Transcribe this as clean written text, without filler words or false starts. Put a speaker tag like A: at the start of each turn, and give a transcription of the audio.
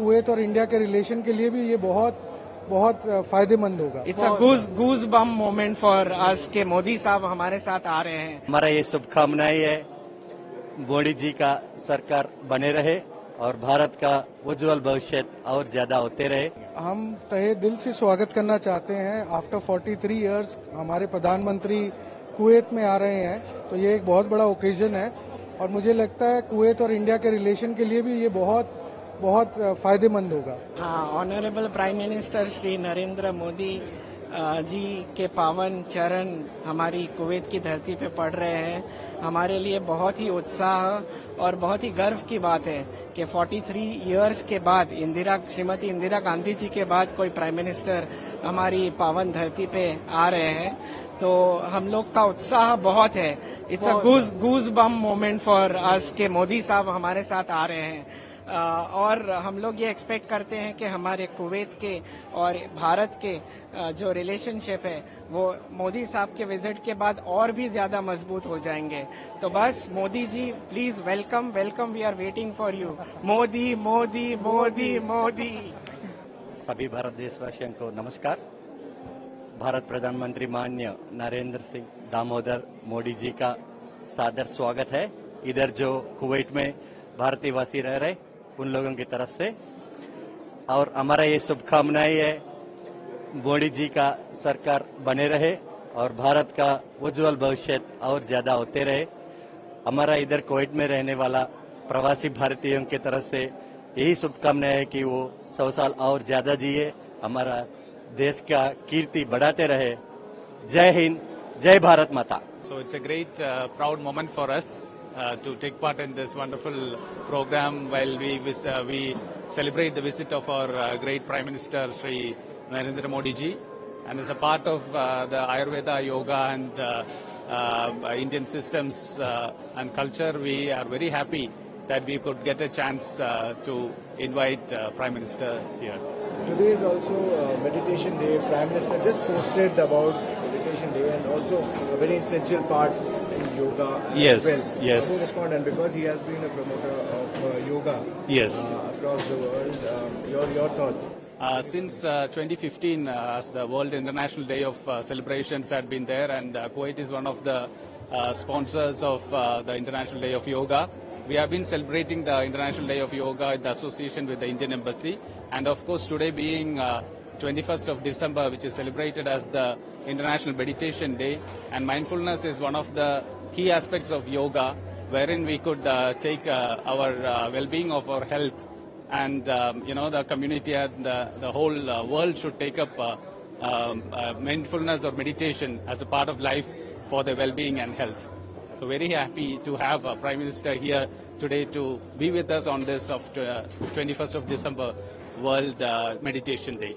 A: Kuwait और India के relation के लिए भी ये बहुत बहुत फायदेमंद होगा।
B: It's a goose bomb moment for us के मोदी साहब हमारे साथ आ रहे हैं।
C: हमारा ये शुभकामनाएं है मोदी जी का सरकार बने रहे और भारत का उज्जवल भविष्य और ज्यादा होते रहे।
A: हम तहे दिल से स्वागत करना चाहते हैं। आफ्टर 43 इयर्स हमारे प्रधानमंत्री कुवैत में आ रहे हैं, तो ये एक बहुत बड़ा ओकेजन है और मुझे लगता है कुवैत और इंडिया के रिलेशन के लिए भी ये बहुत बहुत फायदेमंद होगा।
B: हाँ, honourable prime minister Shri Narendra Modi ji के पावन चरण हमारी कुवैत की धरती पे पड़ रहे हैं। हमारे लिए बहुत ही उत्साह और बहुत ही गर्व की बात है कि 43 इयर्स के बाद श्रीमती इंदिरा गांधी जी के बाद कोई प्राइम मिनिस्टर हमारी पावन धरती पे आ रहे हैं, तो हम लोग का उत्साह बहुत है। It's a goose bomb moment for us के मोदी साहब हमारे साथ आ रहे हैं और हम लोग ये एक्सपेक्ट करते हैं कि हमारे कुवैत के और भारत के जो रिलेशनशिप है वो मोदी साहब के विजिट के बाद और भी ज्यादा मजबूत हो जाएंगे। तो बस Modi ji please welcome, we are waiting for you. Modi Modi Modi Modi.
C: सभी भारत देशवासियों को नमस्कार। भारत प्रधानमंत्री माननीय नरेंद्र सिंह दामोदर मोदी जी का सादर स्वागत है इधर जो कुवैत में भारतीय वासी रह रहे उन लोगों की तरफ से, और हमारा ये शुभकामनाएं है मोदी जी का सरकार बने रहे और भारत का उज्जवल भविष्य और ज्यादा होते रहे। हमारा इधर कुवैत में रहने वाला प्रवासी भारतीयों की तरफ से यही शुभकामनाएं है कि वो 100 साल और ज्यादा जिए, हमारा देश का कीर्ति बढ़ाते रहे। जय हिंद, जय भारत माता।
D: So it's a great proud moment for us to take part in this wonderful program while we celebrate the visit of our great Prime Minister Shri Narendra Modi ji, and as a part of the Ayurveda, yoga and Indian systems and culture, we are very happy that we could get a chance to invite Prime Minister here.
E: Today is also meditation day. Prime Minister just posted about meditation day and also a very essential part in yoga
D: Yes,
E: as well.
D: yes.
E: How to respond, and because he has been a promoter of yoga
D: Yes.
E: Across the world, your thoughts?
D: Since 2015, as the World International Day of Celebrations had been there, and Kuwait is one of the sponsors of the International Day of Yoga. We have been celebrating the International Day of Yoga in the association with the Indian Embassy, and of course today being 21st of December, which is celebrated as the International Meditation Day, and mindfulness is one of the key aspects of yoga, wherein we could take our well-being of our health, and the community and the whole world should take up mindfulness or meditation as a part of life for their well-being and health. So very happy to have a Prime Minister here today to be with us on this of 21st of December World Meditation Day.